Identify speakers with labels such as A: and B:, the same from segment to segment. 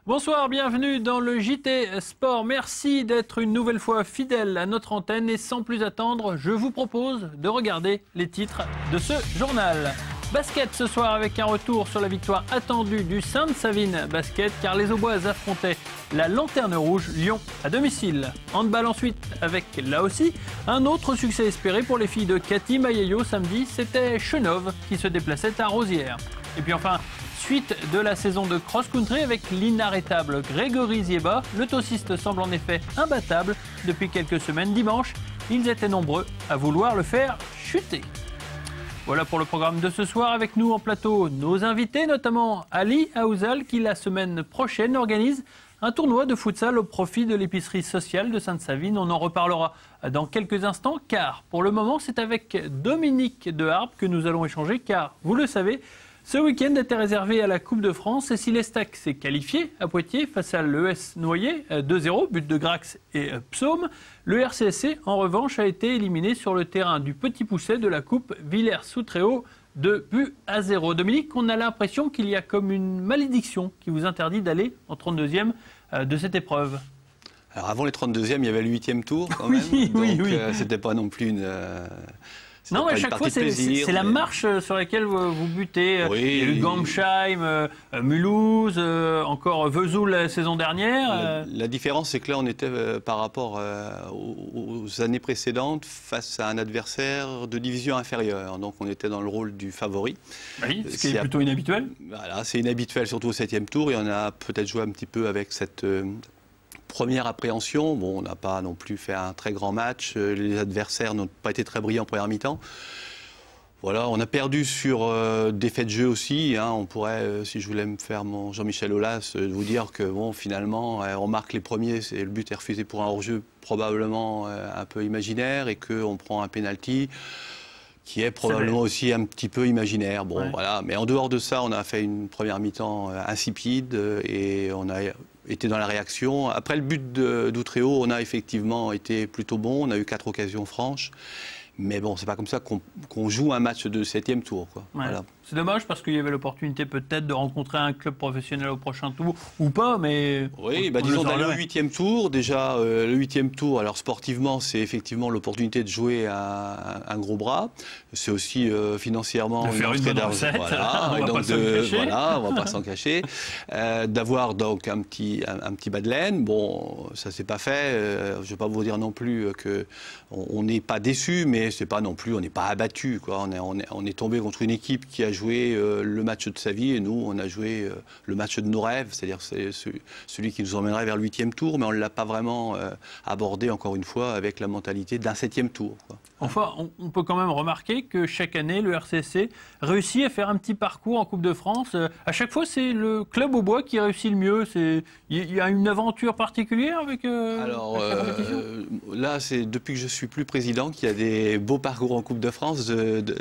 A: Bonsoir, bienvenue dans le JT Sport. Merci d'être une nouvelle fois fidèle à notre antenne et sans plus attendre, je vous propose de regarder les titres de ce journal. Basket ce soir avec un retour sur la victoire attendue du Sainte-Savine Basket car les Auboises affrontaient la Lanterne Rouge Lyon à domicile. Handball ensuite avec là aussi un autre succès espéré pour les filles de Cathy Maieyo samedi, c'était Chenov qui se déplaçait à Rosières. Et puis enfin, suite de la saison de cross-country avec l'inarrêtable Grégory Zieba. Le tossiste semble en effet imbattable depuis quelques semaines. Dimanche, ils étaient nombreux à vouloir le faire chuter. Voilà pour le programme de ce soir. Avec nous en plateau, nos invités, notamment Ali Aouzal, qui la semaine prochaine organise un tournoi de futsal au profit de l'épicerie sociale de Sainte-Savine. On en reparlera dans quelques instants, car pour le moment, c'est avec Dominique Deharpe que nous allons échanger, car vous le savez, ce week-end était réservé à la Coupe de France et si l'Estac s'est qualifié à Poitiers face à l'ES Noyer, 2-0, but de Grax et Psaume, le RCSC en revanche a été éliminé sur le terrain du Petit Pousset de la Coupe Villers-sous-Tréhaut de but à 0. Dominique, on a l'impression qu'il y a comme une malédiction qui vous interdit d'aller en 32e de cette épreuve.
B: Alors avant les 32e, il y avait le 8e tour quand
A: oui,
B: même, donc
A: oui.
B: C'était pas non plus une...
A: Non, mais à chaque fois, c'est la marche sur laquelle vous butez.
B: Oui.
A: Il y a eu Gamsheim, Mulhouse, encore Vesoul la saison dernière.
B: La différence, c'est que là, on était par rapport aux années précédentes face à un adversaire de division inférieure. Donc, on était dans le rôle du favori.
A: Oui, ce qui est plutôt inhabituel.
B: Voilà, c'est inhabituel, surtout au 7e tour. Et on a peut-être joué un petit peu avec cette... première appréhension, bon, on n'a pas non plus fait un très grand match, les adversaires n'ont pas été très brillants en première mi-temps. Voilà, on a perdu sur des faits de jeu aussi. Hein. On pourrait, si je voulais me faire mon Jean-Michel Aulas, vous dire que bon, finalement, on marque les premiers, le but est refusé pour un hors-jeu probablement un peu imaginaire et qu'on prend un penalty qui est probablement aussi un petit peu imaginaire. Bon, voilà. Mais en dehors de ça, on a fait une première mi-temps insipide et on a été dans la réaction. Après le but d'Outréau, on a effectivement été plutôt bon. On a eu 4 occasions franches. Mais bon, c'est pas comme ça qu'on joue un match de 7e tour, quoi.
A: Ouais.
B: Voilà.
A: C'est dommage parce qu'il y avait l'opportunité peut-être de rencontrer un club professionnel au prochain tour ou pas, mais...
B: Oui, disons d'aller au 8e tour. Déjà, le 8e tour, alors sportivement, c'est effectivement l'opportunité de jouer un gros bras. C'est aussi financièrement...
A: De faire une bonne recette,
B: voilà,
A: on va pas s'en cacher.
B: Voilà, on va pas s'en cacher. D'avoir donc un petit bas de laine. Bon, ça s'est pas fait. Je ne vais pas vous dire non plus qu'on n'est pas déçu, mais c'est pas non plus, on n'est pas abattu, quoi. On est tombé contre une équipe qui a joué le match de sa vie et nous, on a joué le match de nos rêves, c'est-à-dire celui qui nous emmènerait vers le 8e tour, mais on ne l'a pas vraiment abordé, encore une fois, avec la mentalité d'un 7e tour, quoi.
A: Enfin, on peut quand même remarquer que chaque année, le RCSC réussit à faire un petit parcours en Coupe de France. À chaque fois, c'est le club au bois qui réussit le mieux. Il y a une aventure particulière avec la compétition.
B: Là, c'est depuis que je suis plus président qu'il y a des beaux parcours en Coupe de France.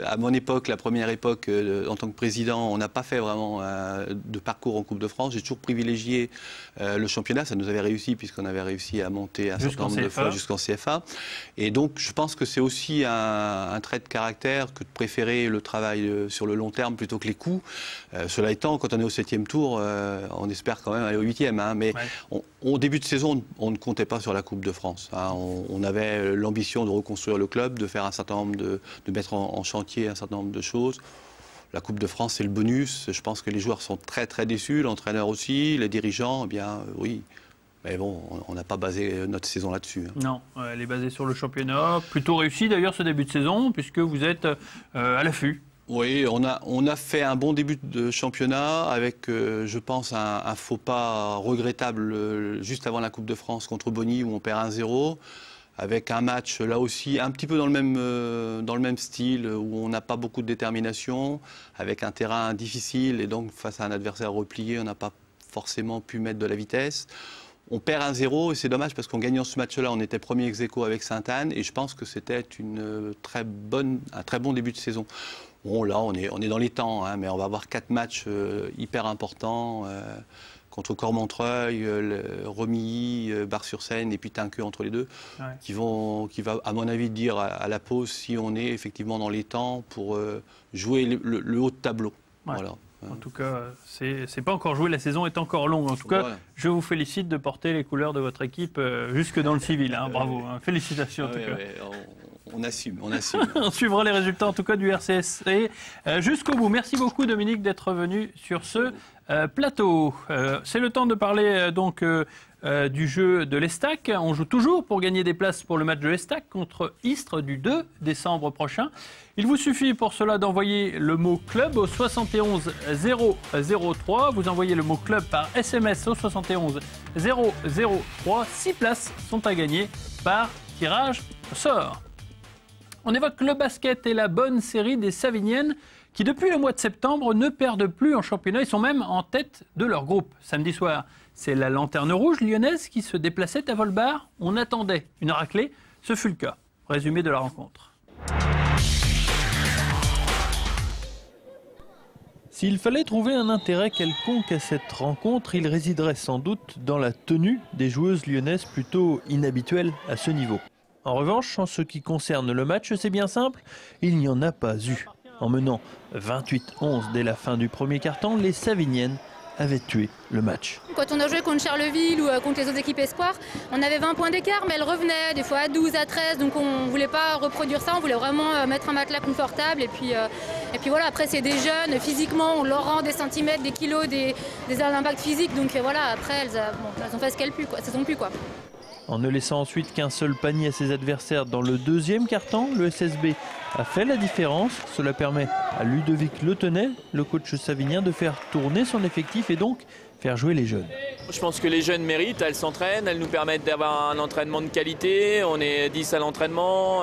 B: À mon époque, la première époque, en tant que président, on n'a pas fait vraiment de parcours en Coupe de France. J'ai toujours privilégié le championnat. Ça nous avait réussi puisqu'on avait réussi à monter un certain nombre de fois jusqu'en CFA. Et donc, je pense que c'est aussi un trait de caractère que de préférer le travail sur le long terme plutôt que les coups. Cela étant, quand on est au 7e tour, on espère quand même aller au 8e. Hein, mais au début de saison, on ne comptait pas sur la Coupe de France. Hein. On avait l'ambition de reconstruire le club, de faire un certain nombre de mettre en chantier un certain nombre de choses. La Coupe de France, c'est le bonus. Je pense que les joueurs sont très très déçus, l'entraîneur aussi, les dirigeants, eh bien oui. Mais bon, on n'a pas basé notre saison là-dessus. Hein.
A: Non, elle est basée sur le championnat. Plutôt réussi d'ailleurs ce début de saison, puisque vous êtes à l'affût.
B: Oui, on a fait un bon début de championnat avec, je pense, un faux pas regrettable juste avant la Coupe de France contre Bonny où on perd 1-0. Avec un match, là aussi, un petit peu dans le même style, où on n'a pas beaucoup de détermination, avec un terrain difficile, et donc face à un adversaire replié, on n'a pas forcément pu mettre de la vitesse. On perd 1-0, et c'est dommage, parce qu'en gagnant ce match-là, on était premier ex-aequo avec Sainte-Anne, et je pense que c'était un très bon début de saison. Bon, là, on est dans les temps, hein, mais on va avoir 4 matchs hyper importants, contre Cormontreuil, Remilly, Bar-sur-Seine et puis Tinqueux entre les deux, qui va, à mon avis, dire à la pause si on est effectivement dans les temps pour jouer le haut de tableau. Voilà.
A: En tout cas, c'est pas encore joué, la saison est encore longue. En tout cas, je vous félicite de porter les couleurs de votre équipe jusque dans le civil. Hein. Bravo, hein. Félicitations en tout cas.
B: On assume, on assume.
A: On suivra les résultats en tout cas du RCSC jusqu'au bout. Merci beaucoup Dominique d'être venu sur ce plateau. C'est le temps de parler donc du jeu de l'Estac. On joue toujours pour gagner des places pour le match de l'Estac contre Istres du 2 décembre prochain. Il vous suffit pour cela d'envoyer le mot club au 71 003. Vous envoyez le mot club par SMS au 71 003. 6 places sont à gagner par tirage au sort. On évoque le basket et la bonne série des Saviniennes qui, depuis le mois de septembre, ne perdent plus en championnat. Ils sont même en tête de leur groupe. Samedi soir, c'est la Lanterne Rouge lyonnaise qui se déplaçait à Volbar. On attendait une raclée. Ce fut le cas. Résumé de la rencontre. S'il fallait trouver un intérêt quelconque à cette rencontre, il résiderait sans doute dans la tenue des joueuses lyonnaises plutôt inhabituelles à ce niveau. En revanche, en ce qui concerne le match, c'est bien simple, il n'y en a pas eu. En menant 28-11 dès la fin du premier quart-temps, les Saviniennes avaient tué le match.
C: Quand on a joué contre Charleville ou contre les autres équipes espoirs, on avait 20 points d'écart, mais elles revenaient des fois à 12, à 13, donc on ne voulait pas reproduire ça, on voulait vraiment mettre un matelas confortable. Et puis voilà, après c'est des jeunes, physiquement on leur rend des centimètres, des kilos, des impacts physiques, donc voilà, après elles ont fait ce qu'elles ont pu quoi.
A: En ne laissant ensuite qu'un seul panier à ses adversaires dans le deuxième quart-temps, le SSB a fait la différence. Cela permet à Ludovic Le Tenay, le coach savinien, de faire tourner son effectif et donc faire jouer les jeunes.
D: Je pense que les jeunes méritent, elles s'entraînent, elles nous permettent d'avoir un entraînement de qualité, on est 10 à l'entraînement.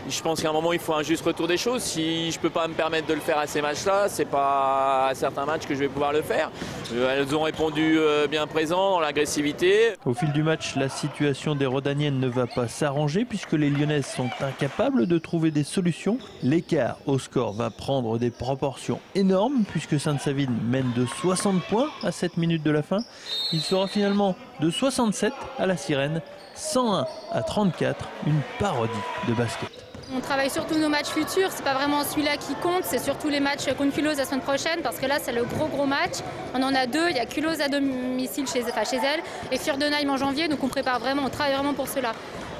D: Je pense qu'à un moment, il faut un juste retour des choses. Si je ne peux pas me permettre de le faire à ces matchs-là, ce n'est pas à certains matchs que je vais pouvoir le faire. Elles ont répondu bien présent dans l'agressivité.
A: Au fil du match, la situation des Rodaniennes ne va pas s'arranger puisque les Lyonnaises sont incapables de trouver des solutions. L'écart au score va prendre des proportions énormes puisque Sainte-Savine mène de 60 points à 7 minutes de la fin. Il sera finalement de 67 à la Sirène, 101 à 34, une parodie de basket.
C: On travaille surtout nos matchs futurs, c'est pas vraiment celui-là qui compte, c'est surtout les matchs contre Culose la semaine prochaine parce que là c'est le gros match. On en a deux, il y a Culose à domicile chez elle et Fürdenheim en janvier, donc on travaille vraiment pour cela.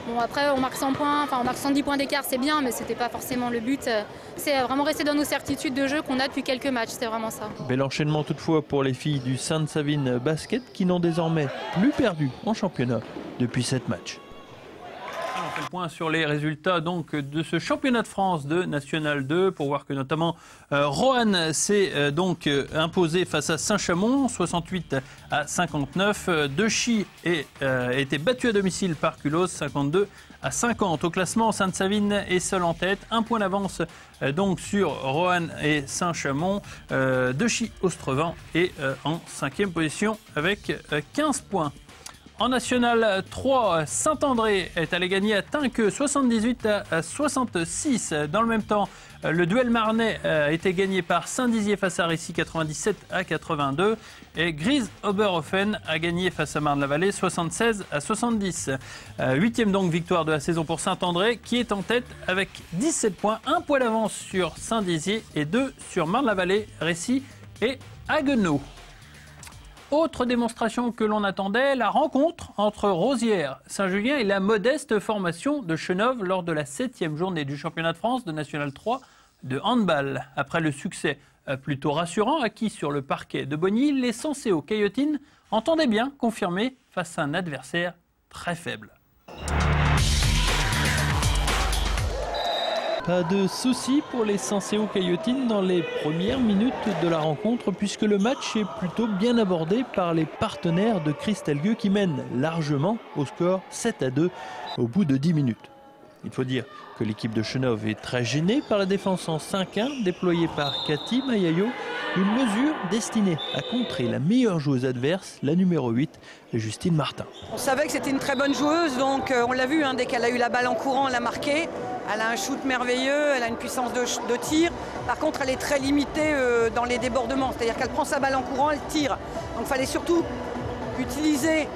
C: Bon après on marque 100 points, on marque 110 points d'écart, c'est bien mais c'était pas forcément le but. C'est vraiment rester dans nos certitudes de jeu qu'on a depuis quelques matchs, c'est vraiment ça.
A: Bel enchaînement toutefois pour les filles du Sainte-Savine Basket qui n'ont désormais plus perdu en championnat depuis 7 matchs. On fait le point sur les résultats donc de ce championnat de France de National 2 pour voir que notamment Roanne s'est donc imposé face à Saint-Chamond 68 à 59. Dechy a été battu à domicile par Culose 52 à 50. Au classement, Sainte-Savine est seule en tête. Un point d'avance donc sur Roanne et Saint-Chamond. Dechy-Ostrevent est en 5e position avec 15 points. En National 3, Saint-André est allé gagner à Tinqueux 78 à 66. Dans le même temps, le duel marnais a été gagné par Saint-Dizier face à Récy 97 à 82. Et Gries-Oberhofen a gagné face à Marne-la-Vallée 76 à 70. 8e donc victoire de la saison pour Saint-André qui est en tête avec 17 points. Un point d'avance sur Saint-Dizier et 2 sur Marne-la-Vallée, Récy et Haguenau. Autre démonstration que l'on attendait, la rencontre entre Rosières, Saint-Julien et la modeste formation de Chenov lors de la 7e journée du championnat de France de National 3 de handball. Après le succès plutôt rassurant acquis sur le parquet de Bogny, les Sancéo Caillotines entendaient bien confirmer face à un adversaire très faible. Pas de souci pour les Sancéo Caillotines dans les premières minutes de la rencontre puisque le match est plutôt bien abordé par les partenaires de Cristalgueux qui mènent largement au score 7 à 2 au bout de 10 minutes. Il faut dire que l'équipe de Chenov est très gênée par la défense en 5-1 déployée par Cathy Mayayo, une mesure destinée à contrer la meilleure joueuse adverse, la numéro 8, Justine Martin.
E: On savait que c'était une très bonne joueuse, donc on l'a vu, dès qu'elle a eu la balle en courant, elle a marqué. Elle a un shoot merveilleux, elle a une puissance de tir. Par contre, elle est très limitée dans les débordements, c'est-à-dire qu'elle prend sa balle en courant, elle tire. Donc il fallait surtout utiliser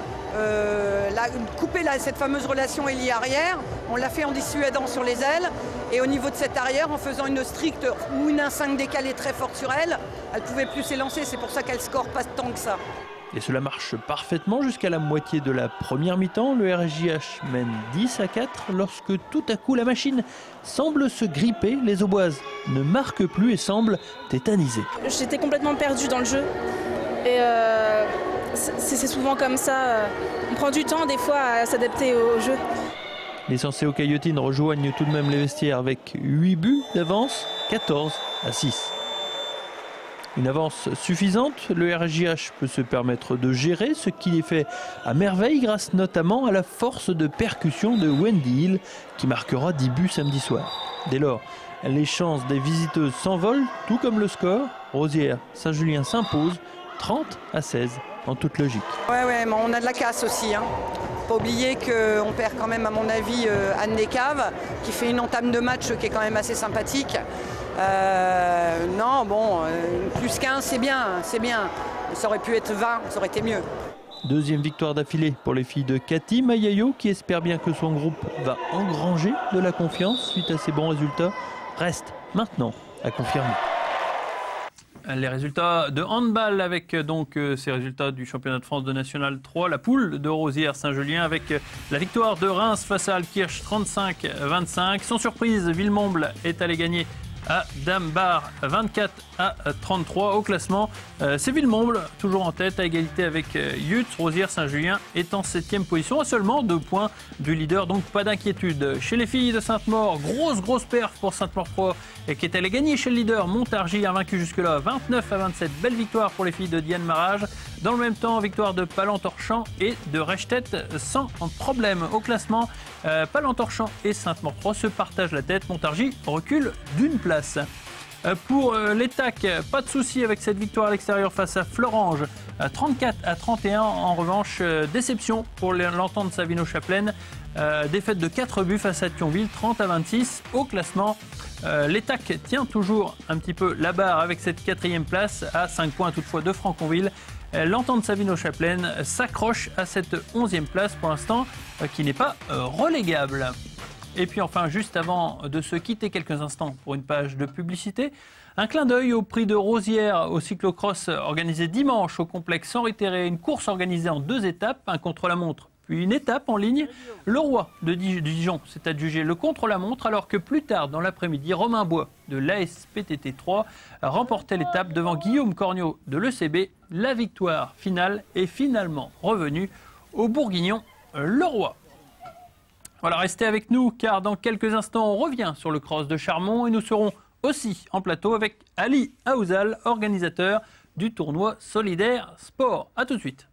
E: couper cette fameuse relation ailier-arrière. On l'a fait en dissuadant sur les ailes. Et au niveau de cette arrière, en faisant une stricte ou une 1-5 décalée très forte sur elle, elle ne pouvait plus s'élancer. C'est pour ça qu'elle score pas tant que ça.
A: Et cela marche parfaitement jusqu'à la moitié de la première mi-temps. Le RSJH mène 10-4 lorsque tout à coup la machine semble se gripper. Les Auboises ne marquent plus et semblent tétanisées.
F: J'étais complètement perdue dans le jeu. Et c'est souvent comme ça. On prend du temps des fois à s'adapter au jeu.
A: Les Senseo Caillotines rejoignent tout de même les vestiaires avec 8 buts d'avance, 14-6. Une avance suffisante, le RSJH peut se permettre de gérer, ce qui est fait à merveille grâce notamment à la force de percussion de Wendy Hill qui marquera 10 buts samedi soir. Dès lors, les chances des visiteuses s'envolent, tout comme le score. Rosières Saint-Julien s'impose 30-16 en toute logique.
E: Ouais, mais on a de la casse aussi. Pas oublier qu'on perd quand même, à mon avis, Anne Descaves, qui fait une entame de match qui est quand même assez sympathique. Non, bon, plus 15, c'est bien. Ça aurait pu être 20, ça aurait été mieux.
A: Deuxième victoire d'affilée pour les filles de Cathy Mayayo, qui espère bien que son groupe va engranger de la confiance suite à ses bons résultats. Reste maintenant à confirmer. Les résultats de handball avec donc ces résultats du championnat de France de National 3, la poule de Rosières Saint-Julien avec la victoire de Reims face à Altkirch 35-25. Sans surprise, Villemomble est allé gagner à Dambar 24-33 au classement. C'est Villemomble toujours en tête à égalité avec Yutz. Rosières Saint-Julien est en 7e position à seulement 2 points du leader, donc pas d'inquiétude. Chez les filles de Sainte-Maure, grosse perf pour Sainte-Maure Pro qui est allé gagner chez le leader Montargis, invaincu jusque-là 29-27. Belle victoire pour les filles de Diane Marage. Dans le même temps, victoire de Palan-Torchamps et de Rechtet sans problème au classement. Palan-Torchamps et Sainte-Maure Pro se partagent la tête. Montargis recule d'une place. Pour les TAC, pas de souci avec cette victoire à l'extérieur face à Florange, 34-31. En revanche, déception pour l'Entente Savino-Chapelaine, défaite de 4 buts face à Thionville, 30-26 au classement. Les TAC tient toujours un petit peu la barre avec cette 4e place à 5 points toutefois de Franconville. L'Entente Savino-Chapelaine s'accroche à cette 11e place pour l'instant qui n'est pas relégable. Et puis enfin, juste avant de se quitter quelques instants pour une page de publicité, un clin d'œil au prix de Rosières au cyclocross organisé dimanche au complexe Henri Terré, une course organisée en 2 étapes, un contre-la-montre puis une étape en ligne. Le roi de Dijon s'est adjugé le contre-la-montre alors que plus tard dans l'après-midi, Romain Bois de l'ASPTT 3 remportait l'étape devant Guillaume Corniot de l'ECB. La victoire finale est finalement revenue au Bourguignon Leroy. Voilà, restez avec nous car dans quelques instants on revient sur le cross de Charmont et nous serons aussi en plateau avec Ali Aouzal, organisateur du tournoi Solidaire Sport. A tout de suite.